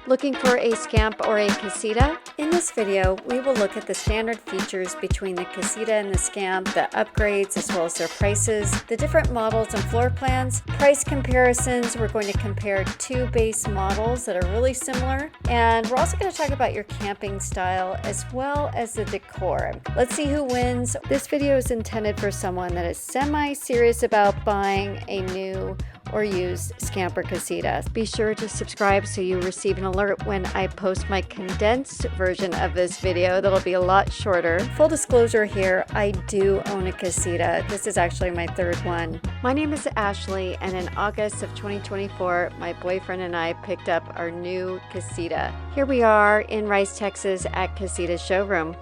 Looking for a Scamp or a Casita? In this video, we will look at the standard features between the Casita and the Scamp, the upgrades as well as their prices, the different models and floor plans, price comparisons. We're going to compare two base models that are really similar, and we're also going to talk about your camping style as well as the decor. Let's see who wins. This video is intended for someone that is semi-serious about buying a new or used Scamp or Casita. Be sure to subscribe so you receive an alert when I post my condensed version of this video that'll be a lot shorter. Full disclosure here, I do own a Casita. This is actually my third one. My name is Ashley, and in August of 2024, my boyfriend and I picked up our new Casita. Here we are in Rice, Texas at Casita's showroom.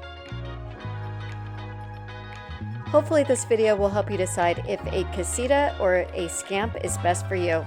Hopefully this video will help you decide if a Casita or a Scamp is best for you.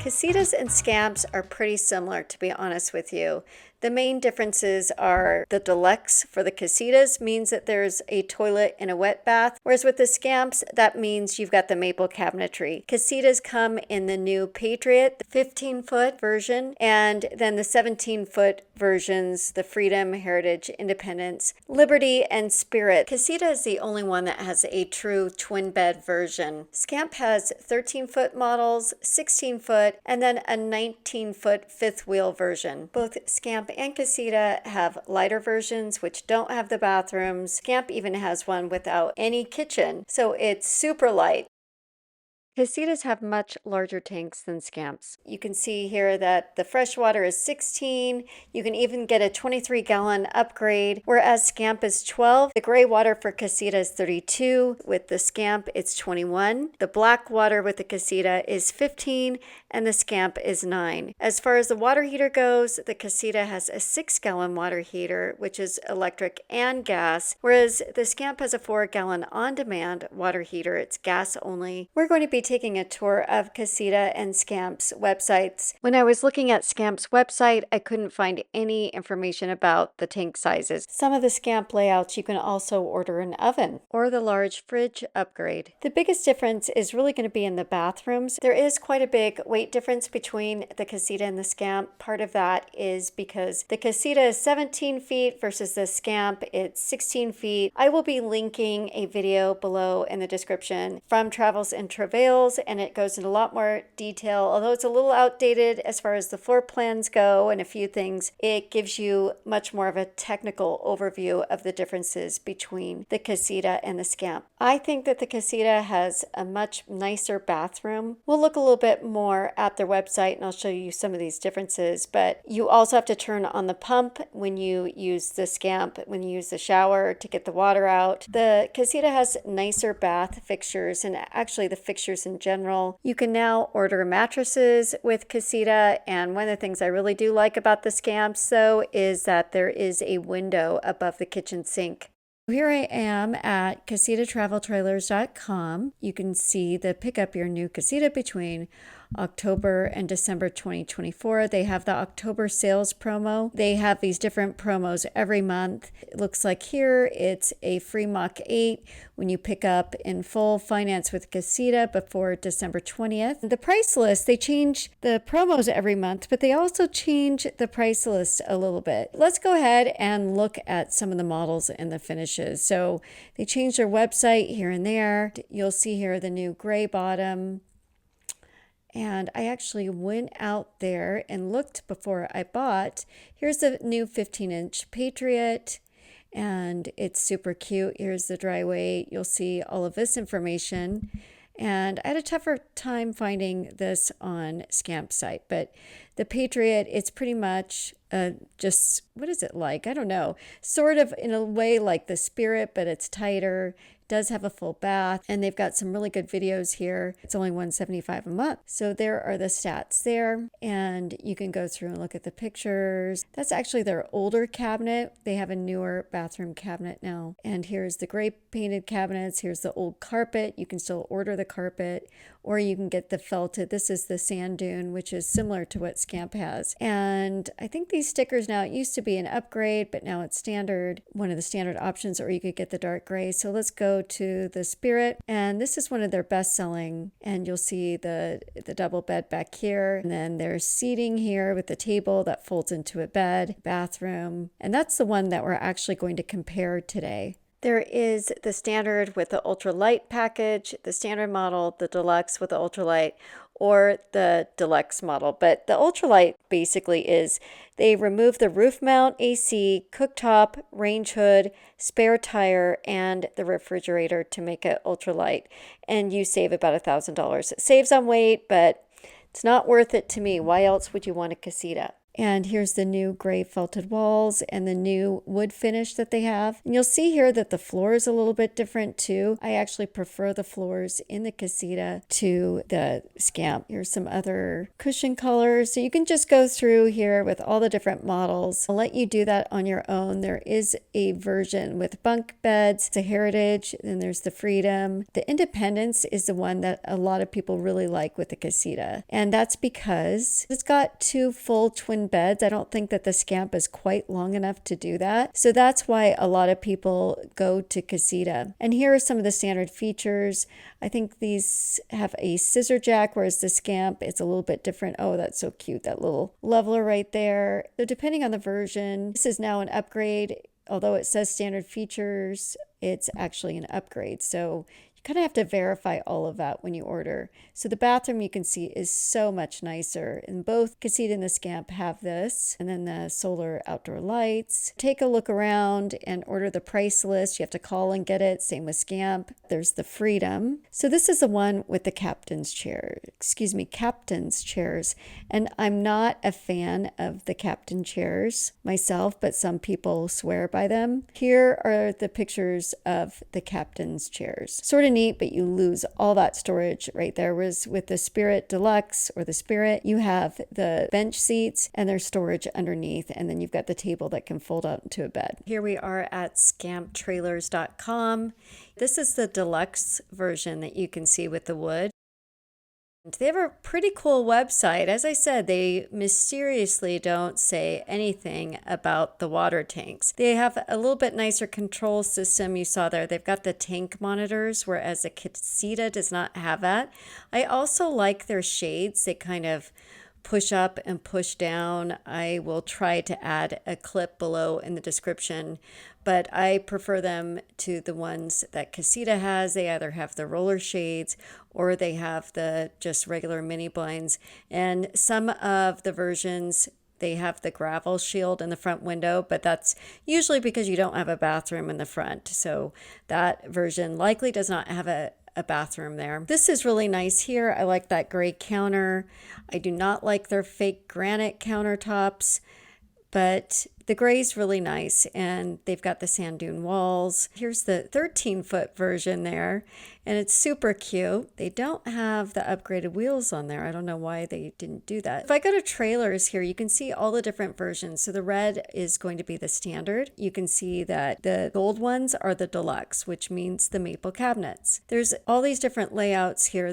Casitas and Scamps are pretty similar, to be honest with you. The main differences are the deluxe for the Casitas means that there's a toilet and a wet bath, whereas with the Scamps, that means you've got the maple cabinetry. Casitas come in the new Patriot, the 15-foot version, and then the 17-foot versions, the Freedom, Heritage, Independence, Liberty, and Spirit. Casita is the only one that has a true twin bed version. Scamp has 13-foot models, 16-foot, and then a 19-foot fifth wheel version. Both Scamp and Casita have lighter versions which don't have the bathrooms. Scamp even has one without any kitchen, so it's super light. Casitas have much larger tanks than Scamps. You can see here that the freshwater is 16. You can even get a 23-gallon upgrade, whereas Scamp is 12. The gray water for Casita is 32. With the Scamp, it's 21. The black water with the Casita is 15, and the Scamp is 9. As far as the water heater goes, the Casita has a 6-gallon water heater, which is electric and gas, whereas the Scamp has a 4-gallon on-demand water heater. It's gas only. We're going to be taking a tour of Casita and Scamp's websites. When I was looking at Scamp's website, I couldn't find any information about the tank sizes. Some of the Scamp layouts you can also order an oven or the large fridge upgrade. The biggest difference is really going to be in the bathrooms. There is quite a big weight difference between the Casita and the Scamp. Part of that is because the Casita is 17 feet versus the Scamp, it's 16 feet. I will be linking a video below in the description from Travails and Travails, and it goes into a lot more detail. Although it's a little outdated as far as the floor plans go and a few things, it gives you much more of a technical overview of the differences between the Casita and the Scamp. I think that the Casita has a much nicer bathroom. We'll look a little bit more at their website and I'll show you some of these differences, but you also have to turn on the pump when you use the Scamp, when you use the shower to get the water out. The Casita has nicer bath fixtures, and actually the fixtures in general. You can now order mattresses with Casita, and one of the things I really do like about the Scamps though is that there is a window above the kitchen sink. Here I am at CasitaTravelTrailers.com. You can see the pick up your new Casita between October and December 2024. They have the October sales promo. They have these different promos every month. It looks like here it's a free Mach 8 when you pick up in full finance with Casita before December 20th. The price list, they change the promos every month, but they also change the price list a little bit. Let's go ahead and look at some of the models and the finishes. So they changed their website here and there. You'll see here the new gray bottom. And I actually went out there and looked before I bought. Here's the new 15-inch Patriot, and it's super cute. Here's the dry weight. You'll see all of this information. And I had a tougher time finding this on Scamp's site, but the Patriot, it's pretty much just, what is it like? I don't know. Sort of in a way like the Spirit, but it's tighter. Does have a full bath, and they've got some really good videos here. It's only $175 a month. So there are the stats there, and you can go through and look at the pictures. That's actually their older cabinet. They have a newer bathroom cabinet now. And here's the gray painted cabinets. Here's the old carpet. You can still order the carpet, or you can get the felted. This is the sand dune, which is similar to what Scamp has. And I think these stickers now, it used to be an upgrade, but now it's standard, one of the standard options, or you could get the dark gray. So let's go go to the Spirit, and this is one of their best selling, and you'll see the double bed back here, and then there's seating here with the table that folds into a bed, bathroom, and that's the one that we're actually going to compare today. There is the standard with the ultralight package, the standard model, the deluxe with the ultralight, or the deluxe model. But the ultralight basically is they remove the roof mount AC, cooktop, range hood, spare tire, and the refrigerator to make it ultralight. And you save about $1,000. It saves on weight, but it's not worth it to me. Why else would you want a Casita? And here's the new gray felted walls and the new wood finish that they have. And you'll see here that the floor is a little bit different too. I actually prefer the floors in the Casita to the Scamp. Here's some other cushion colors. So you can just go through here with all the different models. I'll let you do that on your own. There is a version with bunk beds, the Heritage, then there's the Freedom. The Independence is the one that a lot of people really like with the Casita. And that's because it's got two full twin beds. I don't think that the Scamp is quite long enough to do that. So that's why a lot of people go to Casita. And here are some of the standard features. I think these have a scissor jack, whereas the Scamp, it's a little bit different. Oh, that's so cute, that little leveler right there. So depending on the version, this is now an upgrade. Although it says standard features, it's actually an upgrade. So kind of have to verify all of that when you order. So the bathroom you can see is so much nicer. And both Casita and the Scamp have this. And then the solar outdoor lights. Take a look around and order the price list. You have to call and get it. Same with Scamp. There's the Freedom. So this is the one with the captain's chairs. And I'm not a fan of the captain chairs myself, but some people swear by them. Here are the pictures of the captain's chairs. Sort of neat, but you lose all that storage right there. Whereas with the Spirit Deluxe or the Spirit, you have the bench seats and there's storage underneath, and then you've got the table that can fold out into a bed. Here we are at scamptrailers.com. This is the deluxe version that you can see with the wood. They have a pretty cool website. As I said, they mysteriously don't say anything about the water tanks. They have a little bit nicer control system you saw there. They've got the tank monitors, whereas the Casita does not have that. I also like their shades. They kind of push up and push down. I will try to add a clip below in the description, but I prefer them to the ones that Casita has. They either have the roller shades or they have the just regular mini blinds. And some of the versions, they have the gravel shield in the front window, but that's usually because you don't have a bathroom in the front. So that version likely does not have a bathroom there. This is really nice here. I like that gray counter. I do not like their fake granite countertops, but the gray is really nice, and they've got the sand dune walls. Here's the 13-foot version there, and it's super cute. They don't have the upgraded wheels on there. I don't know why they didn't do that. If I go to trailers here, you can see all the different versions. So the red is going to be the standard. You can see that the gold ones are the deluxe, which means the maple cabinets. There's all these different layouts here.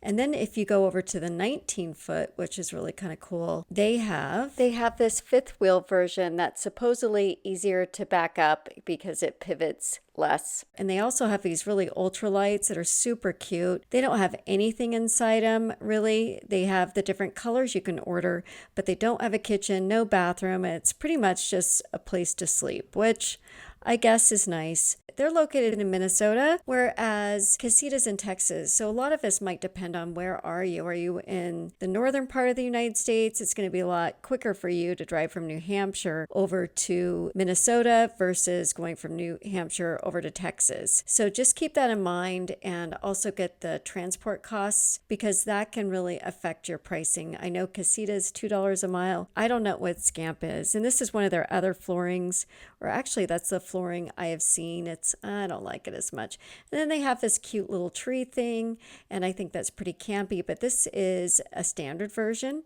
And then if you go over to the 19-foot, which is really kind of cool, they have this fifth wheel version that's supposedly easier to back up because it pivots less. And they also have these really ultra lights that are super cute. They don't have anything inside them, really. They have the different colors you can order, but they don't have a kitchen, no bathroom. It's pretty much just a place to sleep, which I guess is nice. They're located in Minnesota, whereas Casita's in Texas. So a lot of this might depend on where are you. Are you in the northern part of the United States? It's going to be a lot quicker for you to drive from New Hampshire over to Minnesota versus going from New Hampshire over to Texas. So just keep that in mind, and also get the transport costs, because that can really affect your pricing. I know Casita is $2 a mile. I don't know what Scamp is. And this is one of their other floorings, or actually that's the flooring I have seen. I don't like it as much. And then they have this cute little tree thing, and I think that's pretty campy, but this is a standard version.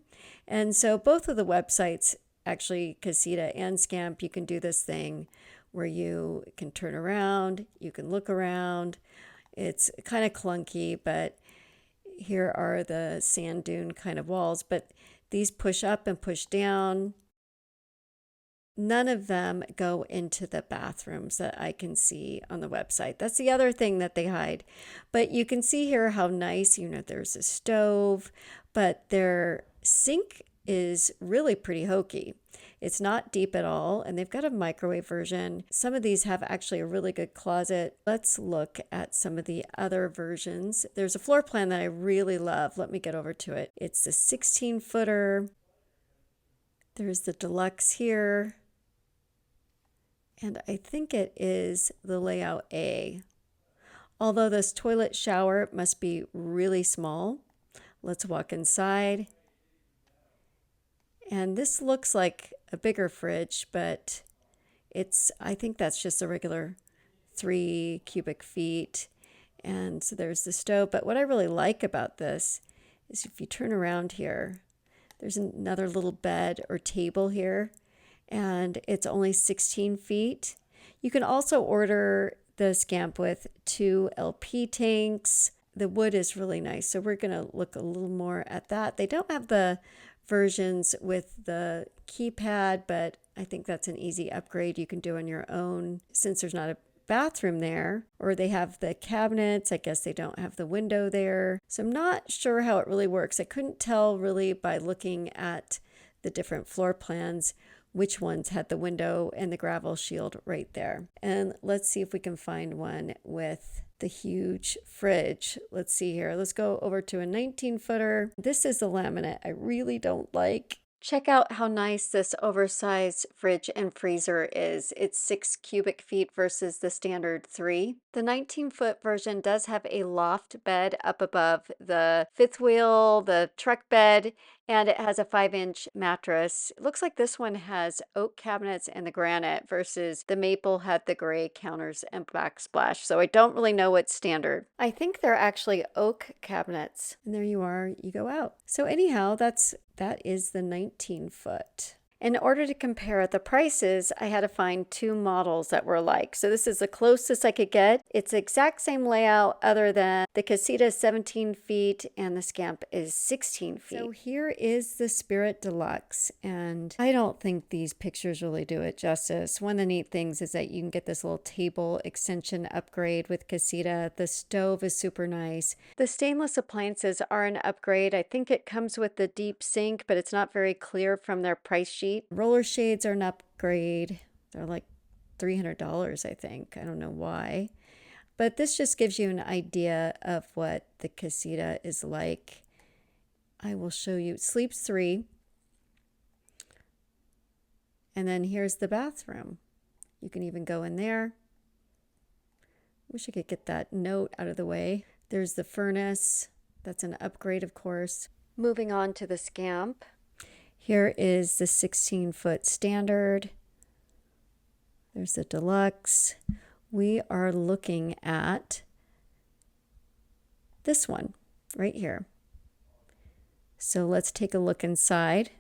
And so both of the websites, actually Casita and Scamp, you can do this thing where you can turn around, you can look around. It's kind of clunky, but here are the sand dune kind of walls, but these push up and push down. none of them go into the bathrooms that I can see on the website. That's the other thing that they hide. But you can see here how nice, there's a stove, but their sink is really pretty hokey. It's not deep at all, and they've got a microwave version. Some of these have actually a really good closet. Let's look at some of the other versions. There's a floor plan that I really love. Let me get over to it. It's the 16-footer. There's the deluxe here. And I think it is the layout A. Although this toilet shower must be really small. Let's walk inside. And this looks like a bigger fridge, but I think that's just a regular 3 cubic feet. And so there's the stove. But what I really like about this is if you turn around here, there's another little bed or table here, and it's only 16 feet. You can also order the Scamp with 2 LP tanks. The wood is really nice, so we're going to look a little more at that. They don't have the versions with the keypad, but I think that's an easy upgrade you can do on your own since there's not a bathroom there. Or they have the cabinets. I guess they don't have the window there. So I'm not sure how it really works. I couldn't tell really by looking at the different floor plans which ones had the window and the gravel shield right there. And let's see if we can find one with the huge fridge. Let's see here. Let's go over to a 19-footer. This is the laminate I really don't like. Check out how nice this oversized fridge and freezer is. It's 6 cubic feet versus the standard 3. The 19-foot version does have a loft bed up above the fifth wheel, the truck bed, and it has a 5-inch mattress. It looks like this one has oak cabinets and the granite versus the maple had the gray counters and backsplash. So I don't really know what's standard. I think they're actually oak cabinets. And there you are, you go out. So anyhow, that is the 19-foot. In order to compare the prices, I had to find 2 models that were alike. So this is the closest I could get. It's the exact same layout other than the Casita is 17 feet and the Scamp is 16 feet. So here is the Spirit Deluxe, and I don't think these pictures really do it justice. One of the neat things is that you can get this little table extension upgrade with Casita. The stove is super nice. The stainless appliances are an upgrade. I think it comes with the deep sink, but it's not very clear from their price sheet. Roller shades are an upgrade. They're like $300, I think. I don't know why. But this just gives you an idea of what the Casita is like. I will show you. It sleeps 3. And then here's the bathroom. You can even go in there. Wish I could get that note out of the way. There's the furnace. That's an upgrade, of course. Moving on to the Scamp. Here is the 16-foot standard. There's the deluxe. We are looking at this one right here. So let's take a look inside.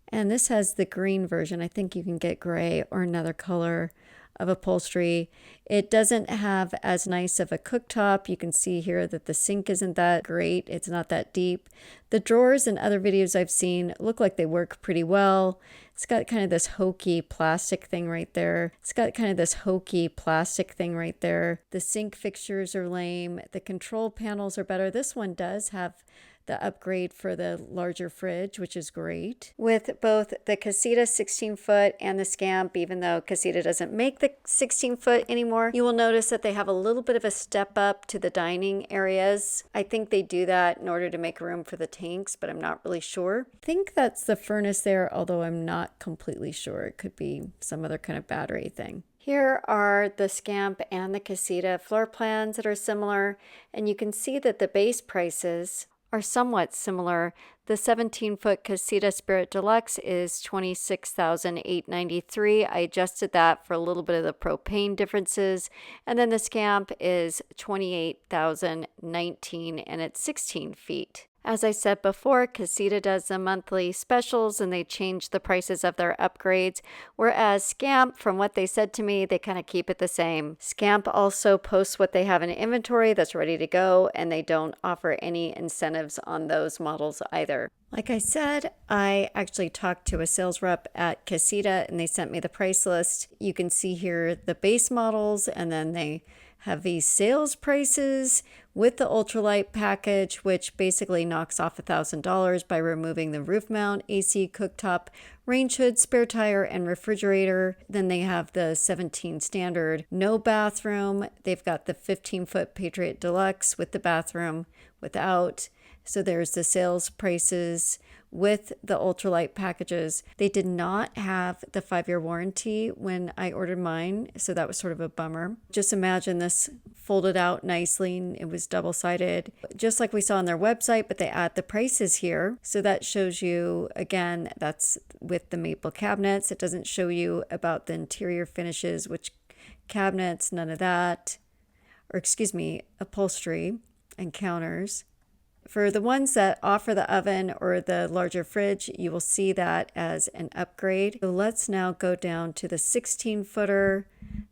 And this has the green version. I think you can get gray or another color of upholstery. It doesn't have as nice of a cooktop. You can see here that the sink isn't that great. It's not that deep. The drawers in other videos I've seen look like they work pretty well. It's got kind of this hokey plastic thing right there. The sink fixtures are lame. The control panels are better. This one does have the upgrade for the larger fridge, which is great. With both the Casita 16-foot and the Scamp, even though Casita doesn't make the 16-foot anymore, you will notice that they have a little bit of a step up to the dining areas. I think they do that in order to make room for the tanks, but I'm not really sure. I think that's the furnace there, although I'm not completely sure. It could be some other kind of battery thing. Here are the Scamp and the Casita floor plans that are similar, and you can see that the base prices are somewhat similar. The 17-foot Casita Spirit Deluxe is $26,893. I adjusted that for a little bit of the propane differences. And then the Scamp is $28,019 and it's 16 feet. As I said before, Casita does the monthly specials and they change the prices of their upgrades, whereas Scamp, from what they said to me, they kind of keep it the same. Scamp also posts what they have in inventory that's ready to go, and they don't offer any incentives on those models either. Like I said, I actually talked to a sales rep at Casita and they sent me the price list. You can see here the base models, and then they have these sales prices with the ultralight package, which basically knocks off $1,000 by removing the roof mount, AC, cooktop, range hood, spare tire, and refrigerator. Then they have the 17 standard, no bathroom. They've got the 15-foot Patriot Deluxe with the bathroom without. So there's the sales prices with the ultralight packages. They did not have the 5-year warranty when I ordered mine, so that was sort of a bummer. Just imagine this folded out nicely. It was double-sided, just like we saw on their website, but they add the prices here. So that shows you, again, that's with the maple cabinets. It doesn't show you about the interior finishes, which cabinets, none of that. Or excuse me, upholstery and counters. For the ones that offer the oven or the larger fridge, you will see that as an upgrade. So let's now go down to the 16-footer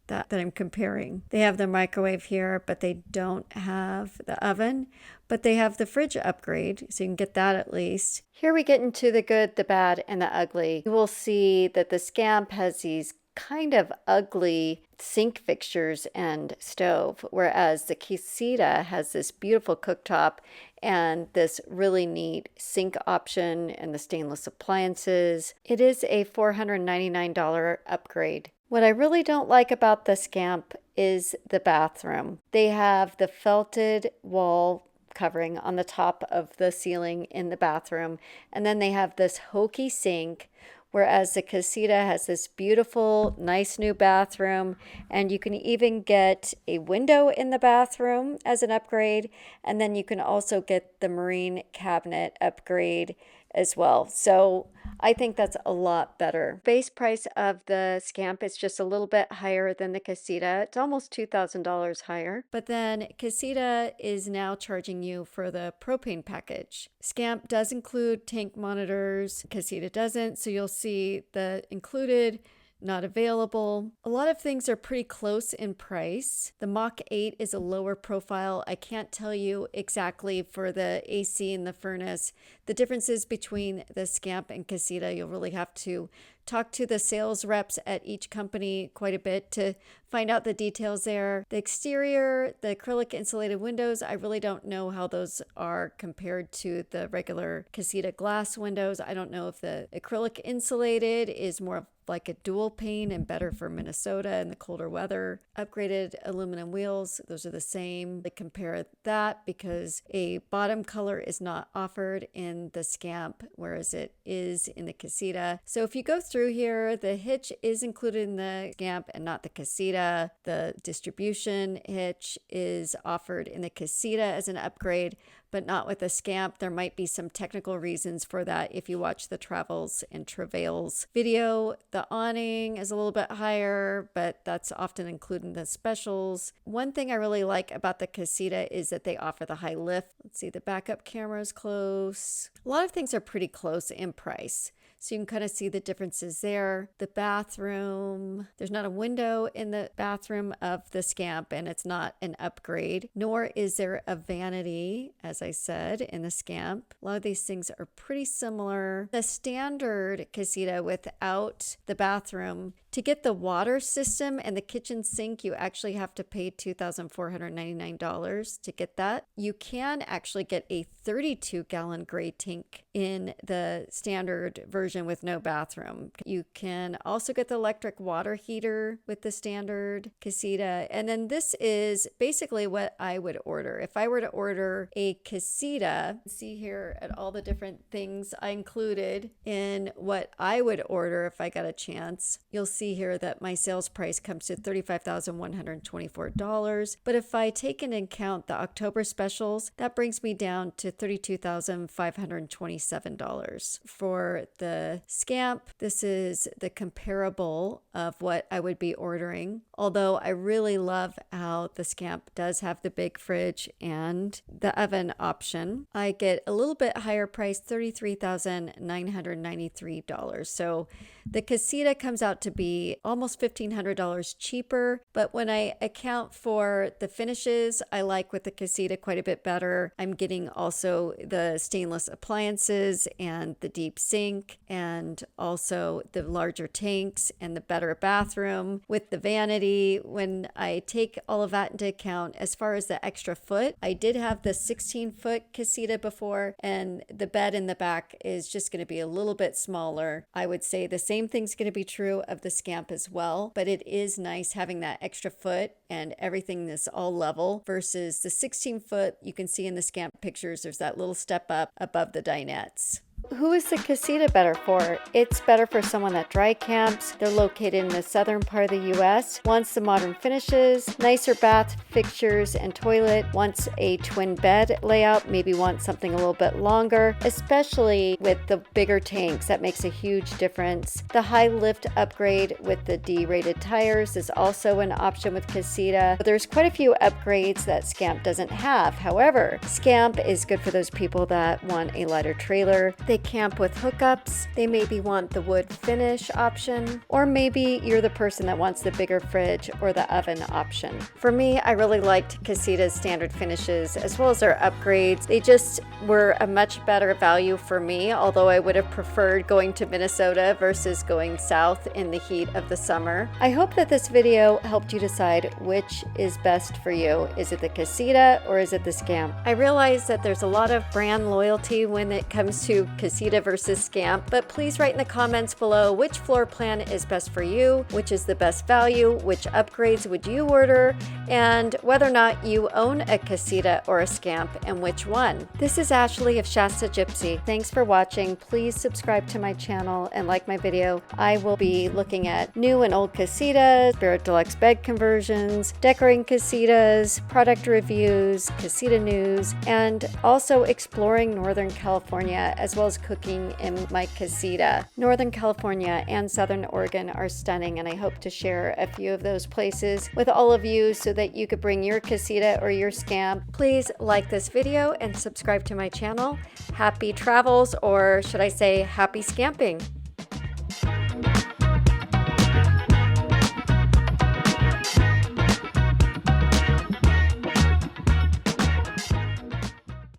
that I'm comparing. They have the microwave here, but they don't have the oven, but they have the fridge upgrade, so you can get that at least. Here we get into the good, the bad, and the ugly. You will see that the Scamp has these kind of ugly sink fixtures and stove, whereas the Casita has this beautiful cooktop and this really neat sink option and the stainless appliances. It is a $499 upgrade. What I really don't like about the Scamp is the bathroom. They have the felted wall covering on the top of the ceiling in the bathroom, and then they have this hokey sink, whereas the Casita has this beautiful, nice new bathroom, and you can even get a window in the bathroom as an upgrade, and then you can also get the marine cabinet upgrade as well. So I think that's a lot better. Base price of the Scamp is just a little bit higher than the Casita. It's almost $2,000 higher. But then Casita is now charging you for the propane package. Scamp does include tank monitors. Casita doesn't. So you'll see the included, not available. A lot of things are pretty close in price. The Mach 8 is a lower profile. I can't tell you exactly for the AC and the furnace. The differences between the Scamp and Casita, you'll really have to talk to the sales reps at each company quite a bit to find out the details there. The exterior, the acrylic insulated windows, I really don't know how those are compared to the regular Casita glass windows. I don't know if the acrylic insulated is more like a dual pane and better for Minnesota and the colder weather. Upgraded aluminum wheels, those are the same. They compare that because a bottom color is not offered in the Scamp, whereas it is in the Casita. So if you go through here, the hitch is included in the Scamp and not the Casita. The distribution hitch is offered in the Casita as an upgrade, but not with the Scamp. There might be some technical reasons for that if you watch the Travails and Travails video. The awning is a little bit higher, but that's often included in the specials. One thing I really like about the Casita is that they offer the high lift. Let's see, the backup camera is close. A lot of things are pretty close in price. So you can kind of see the differences there. The bathroom, there's not a window in the bathroom of the Scamp, and it's not an upgrade, nor is there a vanity, as I said, in the Scamp. A lot of these things are pretty similar. The standard Casita without the bathroom, to get the water system and the kitchen sink, you actually have to pay $2,499 to get that. You can actually get a 32-gallon gray tank in the standard version with no bathroom. You can also get the electric water heater with the standard Casita. And then this is basically what I would order. If I were to order a Casita, see here at all the different things I included in what I would order if I got a chance. You'll see see here that my sales price comes to $35,124. But if I take into account the October specials, that brings me down to $32,527. For the Scamp, this is the comparable of what I would be ordering. Although I really love how the Scamp does have the big fridge and the oven option, I get a little bit higher price, $33,993. So the Casita comes out to be almost $1,500 cheaper, but when I account for the finishes, I like with the Casita quite a bit better. I'm getting also the stainless appliances and the deep sink and also the larger tanks and the better bathroom with the vanity. When I take all of that into account, as far as the extra foot, I did have the 16-foot Casita before, and the bed in the back is just going to be a little bit smaller. I would say the same thing's going to be true of the Scamp as well, but it is nice having that extra foot and everything that's all level versus the 16-foot. You can see in the Scamp pictures, there's that little step up above the dinettes. Who is the Casita better for? It's better for someone that dry camps. They're located in the southern part of the U.S., wants the modern finishes, nicer bath fixtures and toilet, wants a twin bed layout, maybe wants something a little bit longer, especially with the bigger tanks. That makes a huge difference. The high lift upgrade with the D-rated tires is also an option with Casita. There's quite a few upgrades that Scamp doesn't have. However, Scamp is good for those people that want a lighter trailer. They camp with hookups, they maybe want the wood finish option, or maybe you're the person that wants the bigger fridge or the oven option. For me, I really liked Casita's standard finishes as well as their upgrades. They just were a much better value for me, although I would have preferred going to Minnesota versus going south in the heat of the summer. I hope that this video helped you decide which is best for you. Is it the Casita or is it the Scamp? I realize that there's a lot of brand loyalty when it comes to Casita versus Scamp, but please write in the comments below which floor plan is best for you, which is the best value, which upgrades would you order, and whether or not you own a Casita or a Scamp and which one. This is Ashley of Shasta Gypsy. Thanks for watching. Please subscribe to my channel and like my video. I will be looking at new and old Casitas, Spirit Deluxe bed conversions, decorating Casitas, product reviews, Casita news, and also exploring Northern California as well as cooking in my Casita. Northern California and Southern Oregon are stunning, and I hope to share a few of those places with all of you so that you could bring your Casita or your Scamp. Please like this video and subscribe to my channel. Happy travels, or should I say happy scamping.